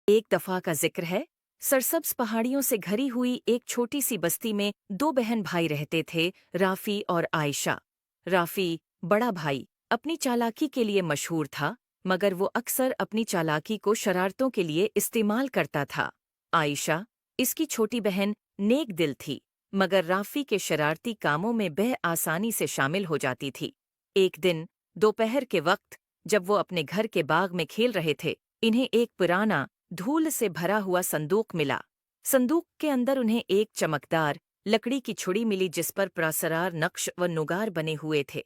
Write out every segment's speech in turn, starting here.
एक दफा का जिक्र है। सरसब्ज पहाड़ियों से घरी हुई एक छोटी सी बस्ती में दो बहन भाई रहते थे, राफी और आयशा। राफी, बड़ा भाई, अपनी चालाकी के लिए मशहूर था, मगर वो अक्सर अपनी चालाकी को शरारतों के लिए इस्तेमाल करता था। आयशा, इसकी छोटी बहन, नेक दिल थी, मगर राफी के शरारती कामों में बह आसानी से शामिल हो जाती थी। एक दिन दोपहर के वक्त, जब वो अपने घर के बाग में खेल रहे थे, इन्हें एक पुराना, धूल से भरा हुआ संदूक मिला। संदूक के अंदर उन्हें एक चमकदार लकड़ी की छुड़ी मिली जिस पर प्रासरार नक्श व नुगार बने हुए थे।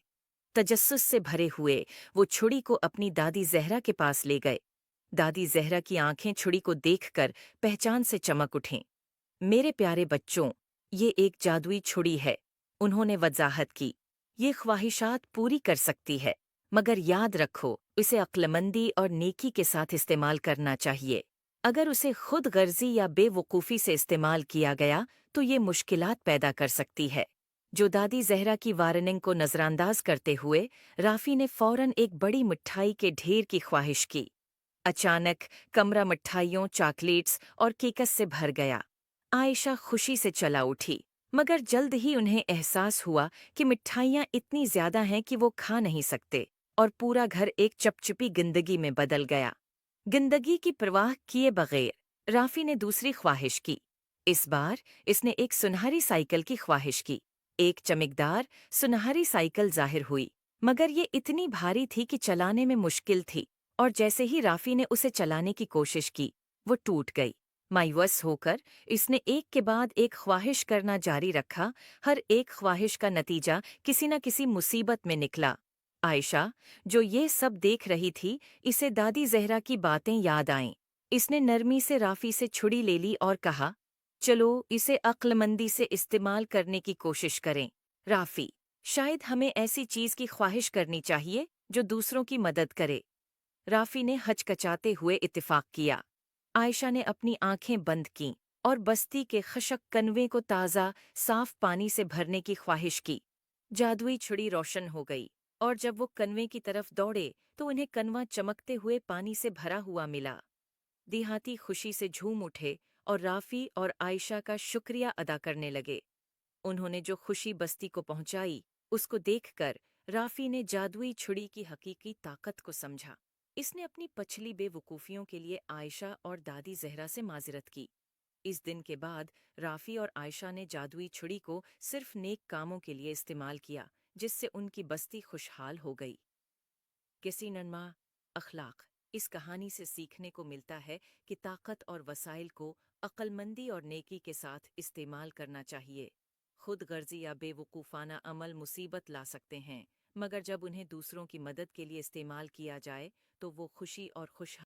तजस्सुस से भरे हुए वो छुड़ी को अपनी दादी जहरा के पास ले गए। दादी जहरा की आंखें छुड़ी को देखकर पहचान से चमक उठीं। मेरे प्यारे बच्चों, ये एक जादुई छुड़ी है, उन्होंने वजाहत की। ये ख्वाहिशात पूरी कर सकती है, मगर याद रखो, इसे अक्लमंदी और नेकी के साथ इस्तेमाल करना चाहिए। अगर उसे खुद गर्जी या बेवकूफ़ी से इस्तेमाल किया गया तो ये मुश्किलात पैदा कर सकती है। जो दादी जहरा की वार्निंग को नज़रअंदाज करते हुए राफी ने फौरन एक बड़ी मिठाई के ढेर की ख्वाहिश की। अचानक कमरा मिठाइयों, चॉकलेट्स और केकस से भर गया। आयशा खुशी से चला उठी, मगर जल्द ही उन्हें एहसास हुआ कि मिठाइयाँ इतनी ज्यादा हैं कि वो खा नहीं सकते, और पूरा घर एक चपचपी जिंदगी में बदल गया। जिंदगी की परवाह किए बगैर राफी ने दूसरी ख्वाहिश की। इस बार इसने एक सुनहरी साइकिल की ख्वाहिश की। एक चमकदार सुनहरी साइकिल जाहिर हुई, मगर ये इतनी भारी थी कि चलाने में मुश्किल थी, और जैसे ही राफी ने उसे चलाने की कोशिश की, वो टूट गई। मायूस होकर इसने एक के बाद एक ख्वाहिश करना जारी रखा। हर एक ख्वाहिश का नतीजा किसी न किसी मुसीबत में निकला। आयशा, जो ये सब देख रही थी, इसे दादी जहरा की बातें याद आईं। इसने नरमी से राफी से छुड़ी ले ली और कहा, चलो इसे अक्लमंदी से इस्तेमाल करने की कोशिश करें। राफी, शायद हमें ऐसी चीज की ख्वाहिश करनी चाहिए जो दूसरों की मदद करे। राफी ने हचकचाते हुए इत्तेफाक किया। आयशा ने अपनी आंखें बंद कीं और बस्ती के खशक कनवे को ताज़ा, साफ पानी से भरने की ख्वाहिश की। जादुई छुड़ी रोशन हो गई, और जब वो कनवे की तरफ दौड़े तो उन्हें कनवा चमकते हुए पानी से भरा हुआ मिला। देहाती खुशी से झूम उठे और राफी और आयशा का शुक्रिया अदा करने लगे। उन्होंने जो खुशी बस्ती को पहुंचाई, उसको देखकर राफी ने जादुई छुड़ी की हकीकी ताकत को समझा। इसने अपनी पछली बेवकूफ़ियों के लिए आयशा और दादी जहरा से माजरत की। इस दिन के बाद राफी और आयशा ने जादुई छुड़ी को सिर्फ नेक कामों के लिए इस्तेमाल किया, जिससे उनकी बस्ती खुशहाल हो गई। किसी नन्मा अखलाक, इस कहानी से सीखने को मिलता है कि ताकत और वसाइल को अक्लमंदी और नेकी के साथ इस्तेमाल करना चाहिए। खुद गर्जी या बेवकूफ़ाना अमल मुसीबत ला सकते हैं, मगर जब उन्हें दूसरों की मदद के लिए इस्तेमाल किया जाए तो वो खुशी और खुश